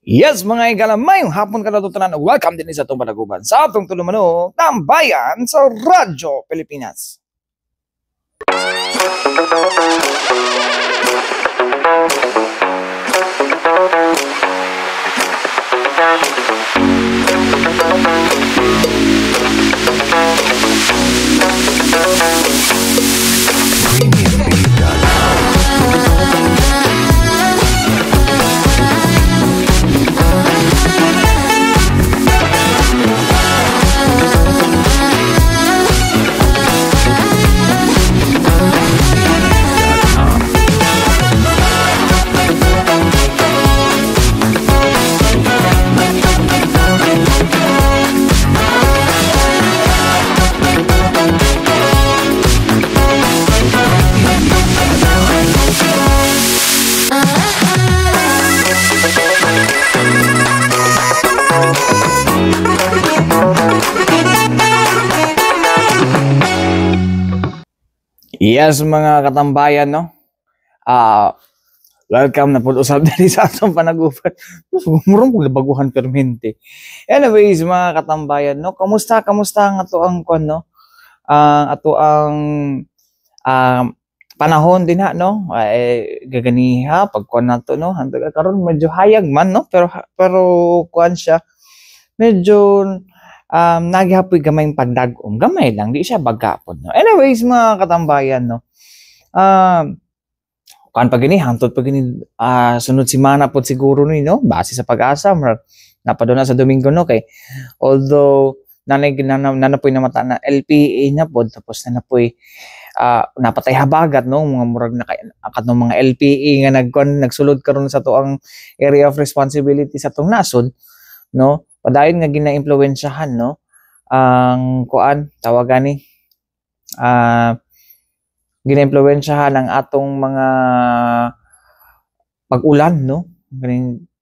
Yes, mga igalamay, hapon ka natutunan. Welcome din sa itong panaguban sa atong tulumano, Tambayan sa Radyo Pilipinas. Yes, mga katambayan, no? Welcome na po usab dali sa atong panaguban. Murong kung baguhan permente. Anyways, mga katambayan, no? Kamusta nga to ang kon, no? Ato ang panahon din ha, no? Gaganiha pag kon nato, no? Hantod karon medyo hayag man, no? Pero kuan siya medyo naghapoy gamayng pagdagom. Gamay lang, di siya bagapon, no? Anyways, mga katambayan, no? Kan pag gini, hantod pag gini, sunod si Mana po siguro ni, no? Base sa pag-asa, napaduna sa Domingo, no? Kay, although, nanapoy na mata na LPA na po, tapos nanapoy, napatay habagat, no? Mga murag na akat ng mga LPA nga nagsulod karon sa to ang area of responsibility sa tong nasod, no? Padayon nga gina-impluwensyahan, no? Ang kuan tawagan ni gina-impluwensyahan ang atong mga pag-ulan, no?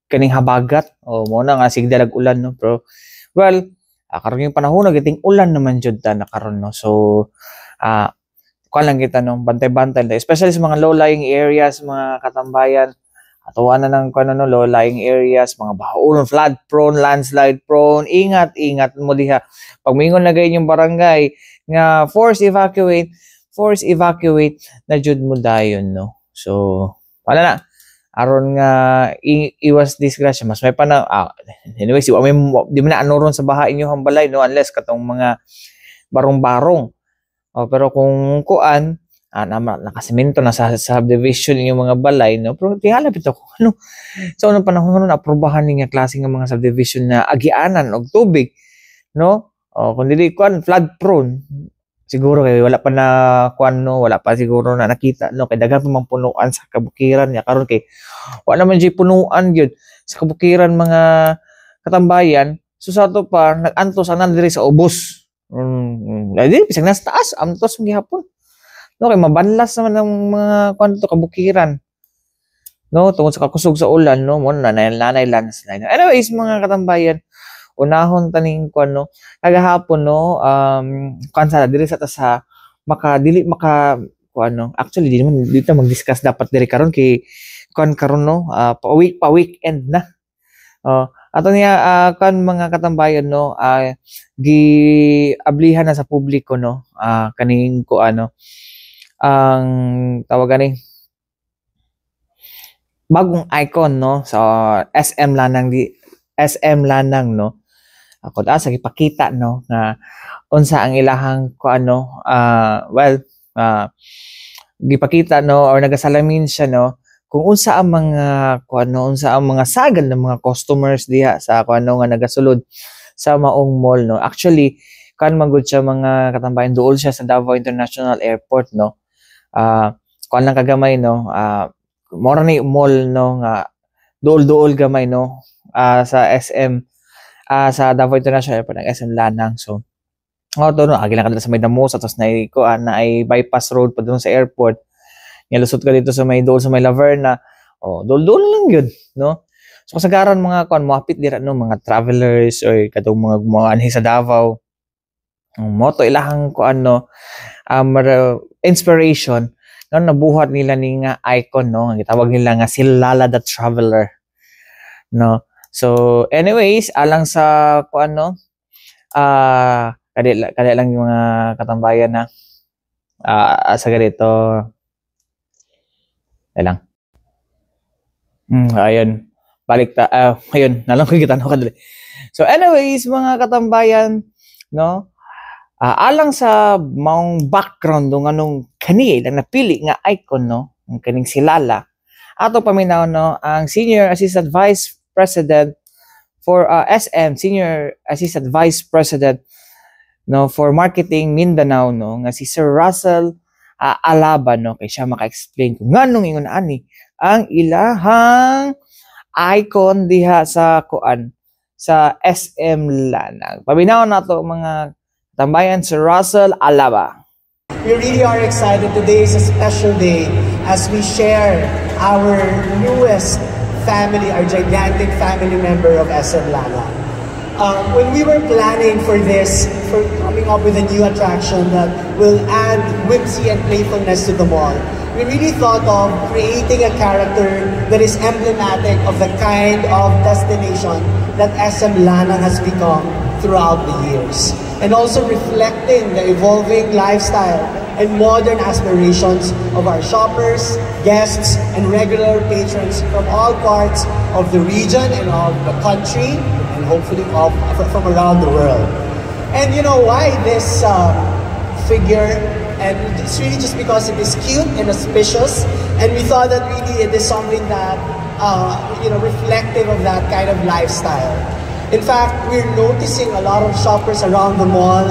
Kaning habagat o mo na nga sigdalag ulan, no? Pero well, karon yung panahon nagiting ulan naman jud ta na karon, no? So kuan lang kita, no? Bantay-bantay, especially sa mga low-lying areas, mga katambayan. Atuwa na ng kano, no, low-lying areas, mga bahaon, flood prone, landslide prone, ingat mo diha. Pag mingon na gayon yung barangay nga force evacuate na jud mo dayon, no. So wala na aron nga iwas disgrasya, mas may pa na anyways, di mo na anuron sa baha inyo hambalay, no, unless katong mga barong-barong. Pero kung kuan nakasemento na sa subdivision yung mga balay, no, pero tingala bitaw ko ano sa unang panahon na aprobahan ni nga klase nga mga subdivision na agianan og tubig, no, kung dili kuan flood prone siguro kay wala pa na kuan, no, wala pa siguro na nakita, no, kay daghan pa mang punuan sa kabukiran niya karon kay wala man jay punuan gyud sa kabukiran, mga katambayan. So sa to pa nag-antos anan diri sa ubos, dili bisag nasa taas antos gihapon, no, kay mabanlas naman ng mga kwanto kabukiran, no, tungod sa kakusog sa ulan, no, mo nanay landslide. Anyways, mga katambayan, unahon taning kwan, no, kagahapon, no, kwan sa diri sa maka kwan, no, actually di naman dito mag-discuss dapat diri karon kay kwan karon, no, pa weekend na. Ato niya kan mga katambayan, no, giablihan na sa publiko, no, kaning ko ano ang tawagan ni bagong icon, no, sa SM Lanang, no. Ako sa gipakita, no, nga unsa ang ilahang ko ano gipakita, no, or nagasalamin siya, no, kung unsa ang mga unsa ang mga sagad ng mga customers diha sa nga nagasulod sa maong mall, no. Actually kan magud siya, mga katambayan, duol siya sa Davao International Airport, no. Kuan lang kagamay, no, mora ni mall, no, nga duol gamay, no, sa SM sa Davao International Airport ng SM Lanang. So to, no, agi lang ka sa may Damosa, tapos na ay bypass road pa doon sa airport, lusot ka dito sa may duol sa may Laverna, duol lang yun, no. So kasagaran mga kuan moapit dira, no, mga travelers or kadtong mga anhi sa Davao, mo to ilahang kuan, no, inspiration, no, nabuhat nila ni nga icon, no, gitawag nila nga si Lala the Traveler, no. So anyways, alang sa kuan no, kadi lang yung mga katambayan na sa ganito. Lang. Ayun. Balik ayun, nalang ko kita no kadali. So anyways, mga katambayan, no? Alang sa maong background ng anong kani lang napili nga icon no, ang kaning si Lala. Ato paminaw no, ang Senior Assistant Vice President for Senior Assistant Vice President no for Marketing Mindanao no nga si Sir Russell Alaba no, kay siya maka-explain kung nganong ingon ani ang ilahang icon diha sa kuan sa SM Lanang. Paminaw nato mga tambayan, Sir Russell Alaba. We really are excited. Today is a special day as we share our newest family, our gigantic family member of SM Lanang. When we were planning for this, for coming up with a new attraction that will add whimsy and playfulness to the mall, we really thought of creating a character that is emblematic of the kind of destination that SM Lanang has become throughout the years, and also reflecting the evolving lifestyle and modern aspirations of our shoppers, guests, and regular patrons from all parts of the region and of the country, and hopefully from around the world. And you know why this figure? And it's really just because it is cute and auspicious, and we thought that really it is something that reflective of that kind of lifestyle. In fact, we're noticing a lot of shoppers around the mall,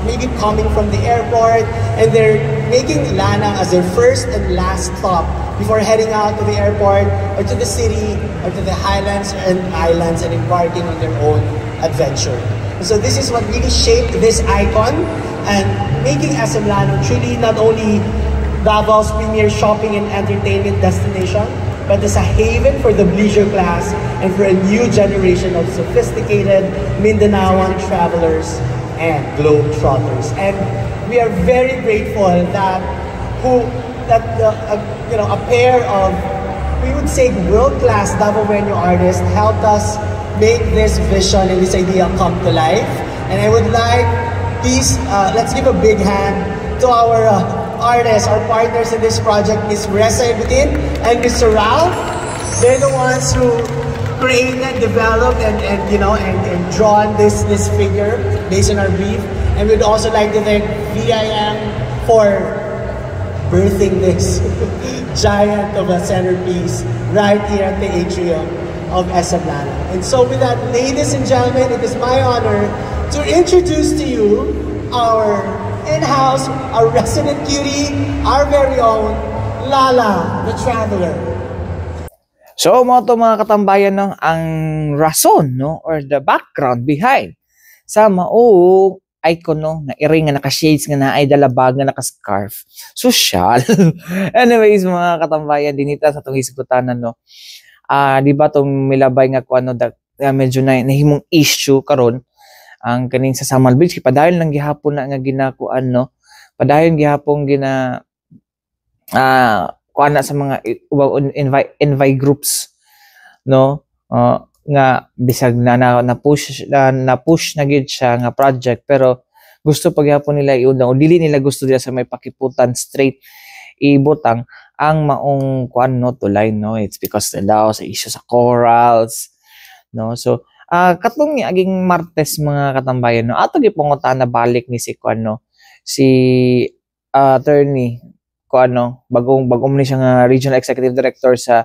maybe coming from the airport, and they're making Lanang as their first and last stop before heading out to the airport or to the city or to the highlands and islands and embarking on their own adventure. So this is what really shaped this icon and making SM Lanang truly not only Davao's premier shopping and entertainment destination, but as a haven for the leisure class and for a new generation of sophisticated Mindanaoan travelers and globetrotters. And we are very grateful that a pair of, we would say, world-class Davaoenyo artists helped us make this vision and this idea come to life. And I would like, please, let's give a big hand to our artists, our partners in this project, Ms. Reza Ibutin and Mr. Ralph. They're the ones who created, developed, and drawn this figure based on our brief. And we'd also like to thank VIM for birthing this giant of a centerpiece right here at the atrium of SM Lanang. And so with that, ladies and gentlemen, it is my honor to introduce to you our in-house, our resident cutie, our very own Lala, the Traveler. So, mga katambayan, no, ang rason, no, or the background behind sa maong icon, no, na iring nga naka-shades nga na ay dalabag nga naka-scarf. Social. Anyways, mga katambayan, dinita sa itong hisgutanan, no. Di ba itong milabay nga kung ano, medyo na nahimong issue karon ang kaning sa Samal Bridge, padayon lang gihapon na nga ginakuan, no, padayon gihapon kuan na sa mga invite groups, no, nga bisag na push na gid siya nga project, pero gusto pagyapon nila iundang o dili nila gusto nila sa may pakiputan straight ibutang ang maong kuan, no, tulay, no. It's because daw sa issue sa corals, no. So katong aging Martes, mga katambayan, no, ato gipangutan na balik ni si kuan, no, si attorney kuan, no, bagong ni siya nga Regional Executive Director sa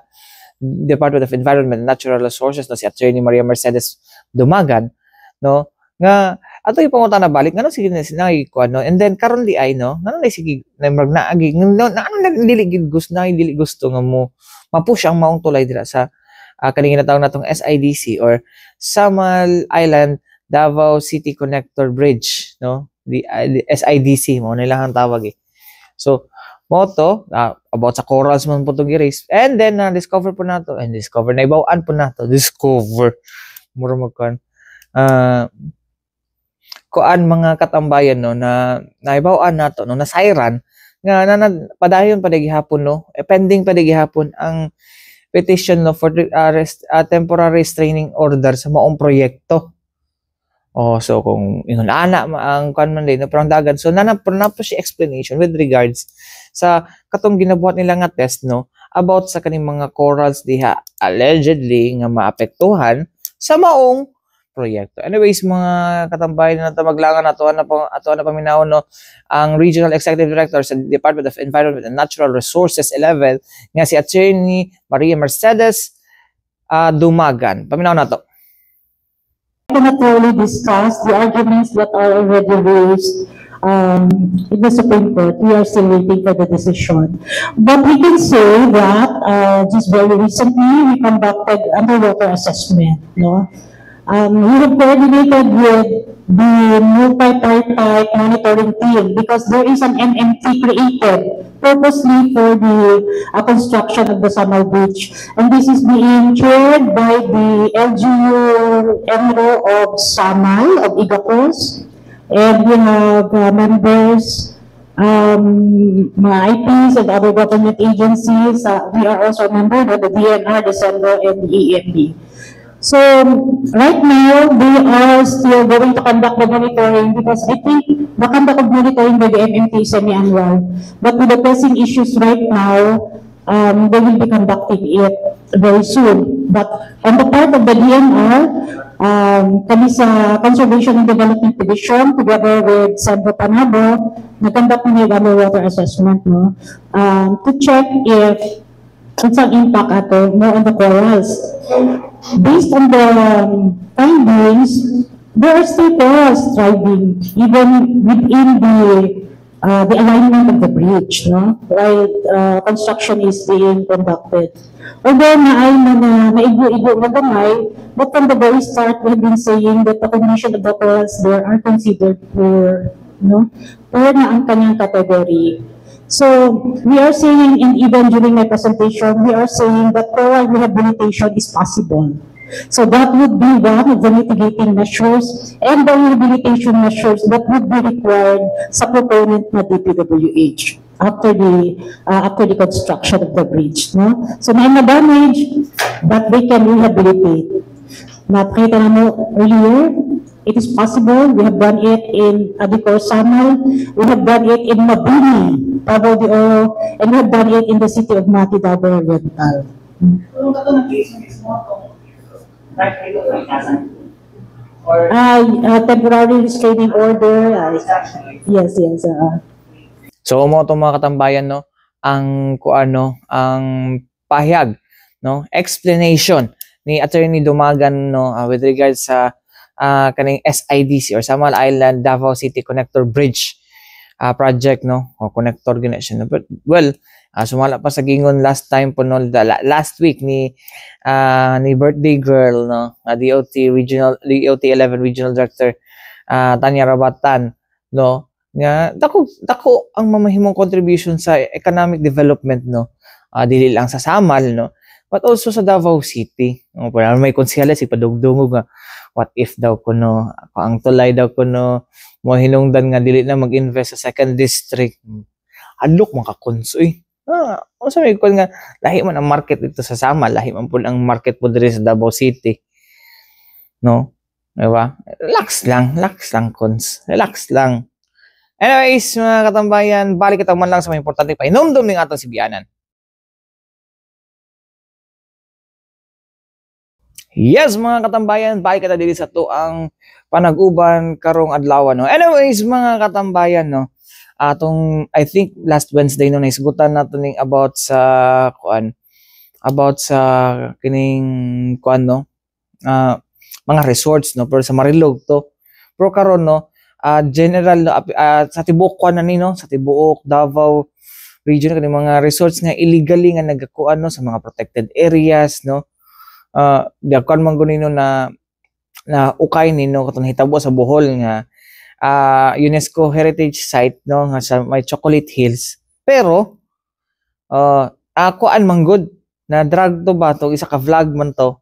Department of Environment and Natural Resources, no, si Attorney Maria Mercedes Dumagan, no, nga ato ipangutan na balik ngano sige sinay kuan, no. And then karon di ay, no, ngano sige naagi dili gusto nga mo mapush ang maong tulay dira sa kaning ginatawag natong SIDC or Samal Island Davao City Connector Bridge, no, the SIDC mo nila ang tawag eh. So moto about sa corals man po itong i-raise, and then discover po nato and discover na ibawaan po nato mura magkuan kuan, mga katambayan, no, na naibawaan nato, no, nasayran nga padayon pa gihapon, no, pending pa gihapon ang petition no for temporary restraining order sa maong proyekto. So kung yun ana ang kan man din no parang dagan, so na po siya explanation with regards sa katong ginabuhat nila nga test no about sa kaning mga corals diha allegedly nga maapektuhan sa maong proyekto. Anyways, mga katambayan na maglangan ato na paminaw no ang Regional Executive Director sa Department of Environment and Natural Resources 11 nga si Attorney Maria Mercedes Dumagan. Paminaw na to. Cannot really discuss the arguments that are already raised in the Supreme Court. We are still waiting for the decision. But we can say that just very recently, we conducted underwater assessment. No? We have coordinated with the multi-tripartite monitoring team because there is an MMT created purposely for the construction of the Samal Beach. And this is being chaired by the LGU Enro of Samal, of Igapos. And we have members, mga IPs and other government agencies. We are also a member of the DNR, the CENRO, and the EMB. So right now, they are still going to conduct the monitoring because I think the conduct of monitoring by the MMT is semi-annual. But with the pressing issues right now, they will be conducting it very soon. But on the part of the DNR, kami sa Conservation and Development Division, together with Centro Panabo, nag-conduct ng underwater assessment no, to check if it's an impact ato more on the corals. Based on the findings, there are still corals thriving even within the alignment of the bridge, no? While construction is being conducted. Although naay mga maigo-igo na gamay, but from the very start, we have been saying that the condition of the corals there are considered poor, no? Poor na ang kanyang category. So we are saying, and even during my presentation, we are saying that coral rehabilitation is possible. So that would be one of the mitigating measures and the rehabilitation measures that would be required sa proponent na DPWH after the construction of the bridge. No? So may na-damage, but they can rehabilitate. Nakita na mo earlier, it is possible. We have done it in Adicor Samal. We have done it in Mabini, Davao de Oro, and we have done it in the city of Mati, Davao Oriental. Temporary restraining order. Yes. So mo to mga katambayan no, ang ang pahayag no, explanation ni Attorney Dumagan no with regards sa kaning SIDC or Samal Island Davao City Connector Bridge project no, o connector gina siya. But well, sumala pa sa gingon last time po no, last week ni birthday girl no, DOT 11 Regional Director Tanya Rabatan no, nga dako ang mamahimong contribution sa economic development no, dili lang sa Samal no, but also sa Davao City. Parang may konsyales ipadugdungog nga what if daw kuno ang tulay daw kuno mo hinungdan nga dili na mag-invest sa second district. Adlok man ka konsoy. Unsa may kon nga lahi man ang market dito sa Samal, lahi man pud ang market po diri sa Davao City. No? Diba? Relax lang cons. Relax lang. Anyways, mga katambayan, balik kita man lang sa mga importante pa inomdom ning atong sibianan. Yes, mga katambayan, balik kita dili sa to ang panag-uban karong adlaw no. Anyways, mga katambayan no, atong I think last Wednesday no naisgutan nato ning about sa kining no, mga resorts no, pero sa Marilog to. Pero karon no, general no, sa tibuok na ni no, sa tibuok Davao region kani mga resorts nga illegally nga nagakuan no sa mga protected areas no. Diakon man gunino na ukay nino katong hitabo sa Bohol nga UNESCO Heritage Site no nga sa may Chocolate Hills, pero kuan man good na drag to ba to, isa ka vlog man to.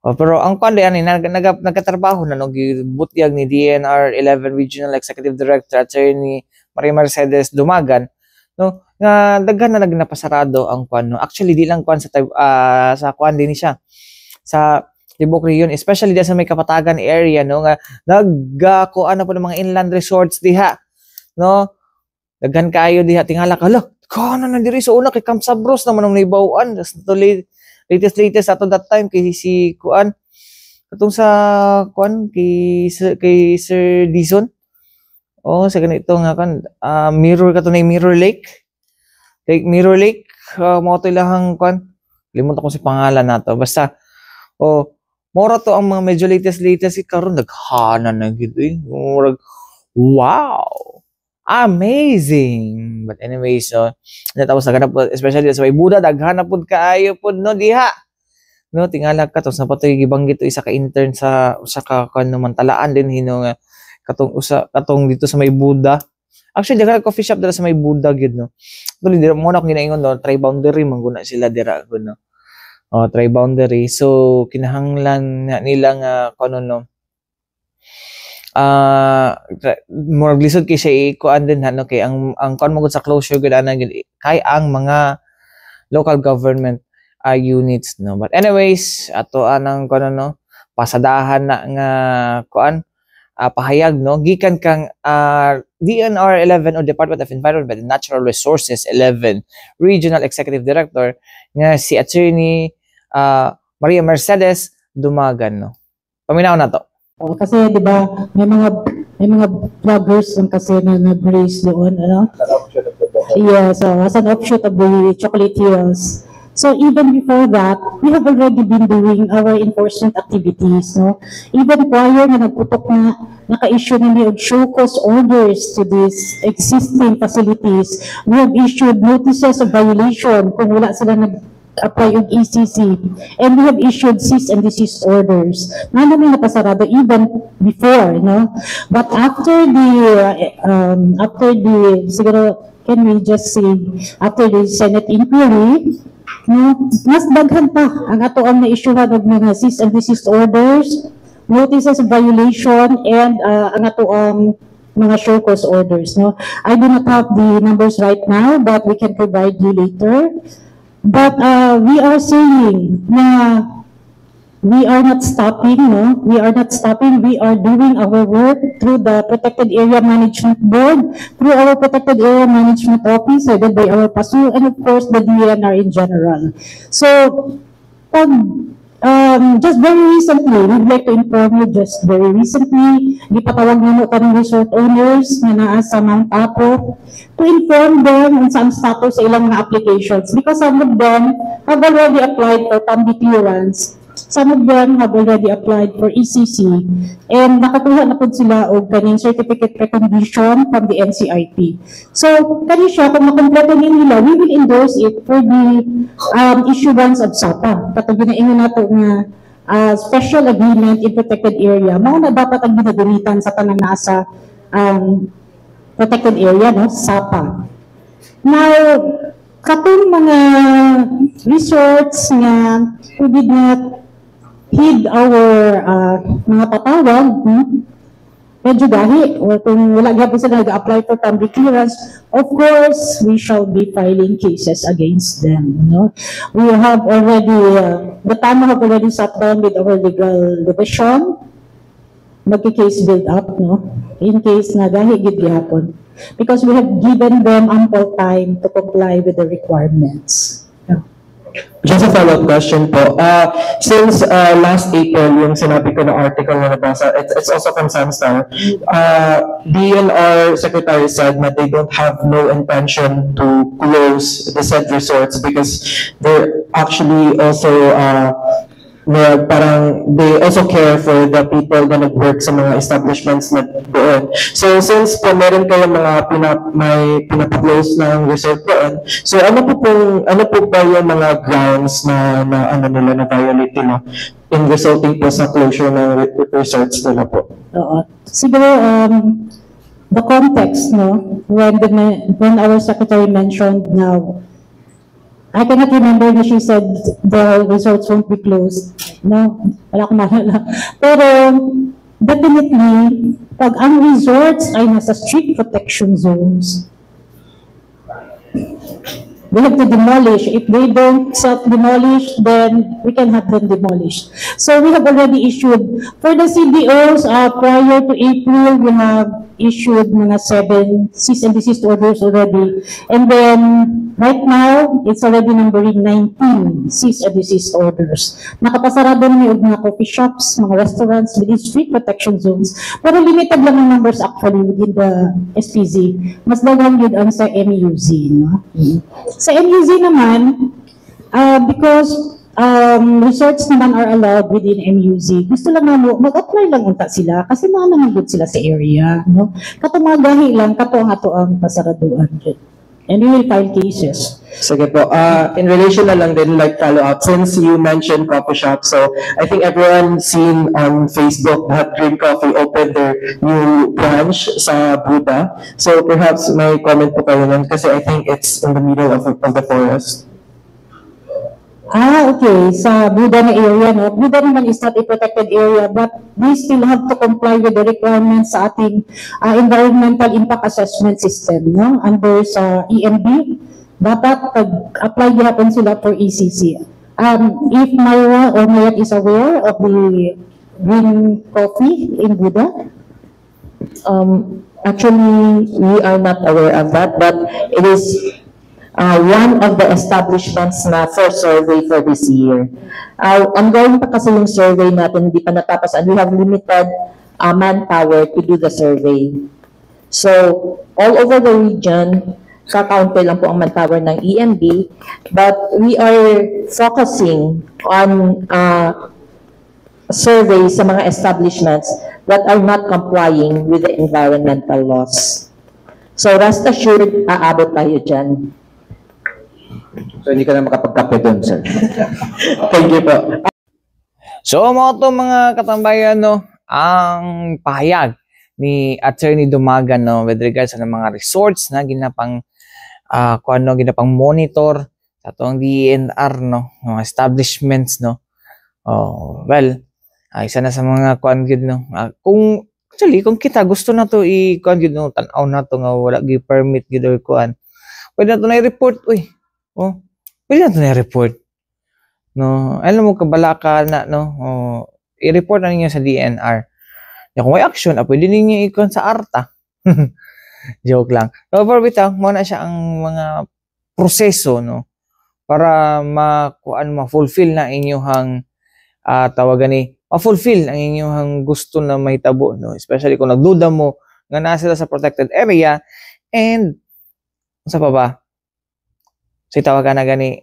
Pero ang kuan ani nagatrabaho na no gibutyag ni DNR 11 Regional Executive Director Attorney Maria Mercedes Dumagan no, nga daghan na nagnapasarado ang kuan, no. Actually di lang kuan sa kuan din siya sa Tibok Region, especially diya sa may Kapatagan area, no, nga nagkuan na po ng mga inland resorts diha, no. Daghan kaayo diha tingala ka, hala, kana na diri so una kay Camp Sabros naman ang naibawan. To latest ato that time kay si kuan katong sa kuan kay Sir Dizon. Oh, sa ganito nga kan Mirror kato na Mirror Lake. Lake Mirror Lake, mo to ilahang kuan. Limot ako si pangalan nato. Basta mora to ang mga medyo latest karon naghana na gid eh. Murag wow. Amazing. But anyway, so natapos na po, especially sa may Buda daghan na pud kaayo pud no diha. No, tingala ka tos na patoy gibanggit to isa ka intern sa kanu Mantalaan din hino nga katong dito sa may Buda. Actually daghan coffee shop dira sa may Buda gid no. Tuloy dira mo na ko ginaingon no, try boundary mangguna sila dira gud no. Try boundary. So kinahanglan nila nga kuno no. More lisod kay siya ikuan din no kay ang kuan mo sa closure gud ana kay ang mga local government units no. But anyways, ato anang kuno no pasadahan na nga kuan pahayag no gikan kang DNR 11 o Department of Environment and Natural Resources 11 Regional Executive Director nga si Attorney Maria Mercedes Dumagan no. Paminaw na to. Kasi 'di ba may mga vloggers lang kasi na nag-raise doon ano. Yes, so as an offshoot of the Chocolate Hills. So even before that, we have already been doing our enforcement activities, no? Even prior na nagputok na naka-issue na ni show cause orders to these existing facilities, we have issued notices of violation kung wala sila apply yung ECC. And we have issued cease and desist orders. Na namin napasarado even before, no? But after the siguro, can we just say, after the Senate inquiry, no, mas daghan pa ang ato ang na-issuehan og mga cease and desist orders, notices of violation, and ang ato ang mga show cause orders, no? I do not have the numbers right now, but we can provide you later. But we are saying na we are not stopping, no? We are not stopping. We are doing our work through the Protected Area Management Board, through our Protected Area Management Office, headed by our PASU, and of course the DNR in general. So, just very recently, we'd like to inform you just very recently, gipatawag nimo kanang resort owners na naa sa Mount Apo to inform them on some status sa ilang mga applications because some of them have already applied for PAMB clearance. Some of them have already applied for ECC and nakakuha na po sila og kaning certificate precondition from the NCIP. So, kani siya, kung makompleto nila, we will endorse it for the issuance of SAPA. Katong ginaingon nato nga special agreement in protected area. Mao na dapat ang ginagamitan sa tanang nasa protected area, no? SAPA. Now, katong mga resorts nga who did not heed our mga patawag, medyo dahi, or kung wala gapon sila nag-apply for PAMB clearance, of course, we shall be filing cases against them. No? We have already, the PAMA have already sat down with our legal division, magki-case build up, no? In case na dahi gid gihapon. Because we have given them ample time to comply with the requirements. Just a follow-up question po. Since last April, yung sinabi ko na article na nabasa, it's also from Sunstar, DNR Secretary said that they don't have no intention to close the said resorts because they're actually also parang they also care for the people na nag-work sa mga establishments na doon. So since po meron kayo mga may pinapa-close ng resort doon, so ano po ba yung mga grounds na ano nila na violate nila in resulting po sa closure ng resorts nila po? Siguro the context, no, when our secretary mentioned now, I cannot remember if she said the resorts won't be closed. No, wala ko maalala. Pero definitely, pag ang resorts ay nasa strict protection zones, they have to demolish. If they don't self-demolish, then we can have them demolished. So we have already issued, for the CDOs, prior to April, we have issued mga 7 cease and desist orders already. And then, right now, it's already numbering 19 cease and desist orders. Nakapasarado na yung mga coffee shops, mga restaurants within street protection zones. Pero limited lang ang numbers actually within the SPZ. Mas dagang yun ang sa MUZ. No? Sa MUZ naman, because resorts naman are allowed within MUZ. Gusto lang na mag-apply lang unta sila kasi naman good sila sa area. No? Katumagahi lang, kato ang ato ang pasaraduan. And we will file cases. Sige po. In relation na lang din, like follow-up, since you mentioned coffee shop, so I think everyone seen on Facebook that Green Coffee opened their new branch sa Buda. So perhaps may comment po kayo nun kasi I think it's in the middle of the forest. Okay. Sa Buda na area, no? Buda naman is not a protected area, but we still have to comply with the requirements sa ating environmental impact assessment system, no? Under sa EMB, dapat pag-apply gihapon sila for ECC. If Myra or Mayat is aware of the green coffee in Buda? Actually, we are not aware of that, but it is one of the establishments na for survey for this year. Ongoing pa kasi yung survey natin, hindi pa natapos, and we have limited manpower to do the survey. So, all over the region, kakaunti lang po ang manpower ng EMB, but we are focusing on survey sa mga establishments that are not complying with the environmental laws. So, rest assured, aabot tayo dyan. So, hindi ka na makapagkape doon, sir. Thank you po. So, mga katambayan, no, ang pahayag ni Attorney Dumagan, no, with regards sa mga resorts na ginapang ginapang monitor sa atong DENR, no, mga establishments, no. Well, isa na sa mga no. Kung kita gusto na to no, tanaw na to nga wala gi permit gid or kuan. Pwede na to na i-report, pwede na ito na-report. No? Alam mo, kabalaka na, no? I-report na ninyo sa DNR. Kung may action, pwede ninyo ikon sa ARTA. Joke lang. So, for bitaw, muna siya ang mga proseso, no? Para ma-fulfill na inyong ma-fulfill ang inyong gusto na mahitabo, no? Especially kung nagduda mo nga nasa sa protected area and sa pa ba? So, tawagan na gani,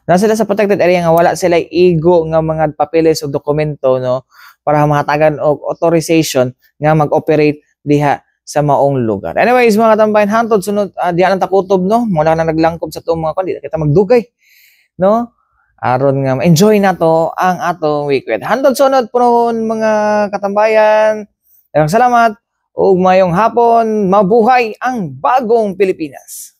nasa sila sa protected area nga wala sila igo nga mga papeles o dokumento, no, para mahatagan og authorization nga mag-operate diha sa maong lugar. Anyways, mga katambayan, hantod sunod diha nang takutob, no, muna na naglangkob sa itong mga kundi kita magdugay, no, aron nga enjoy na to ang atong weekend. Hantod sunod po mga katambayan. Salamat. Ug mayong hapon, mabuhay ang bagong Pilipinas.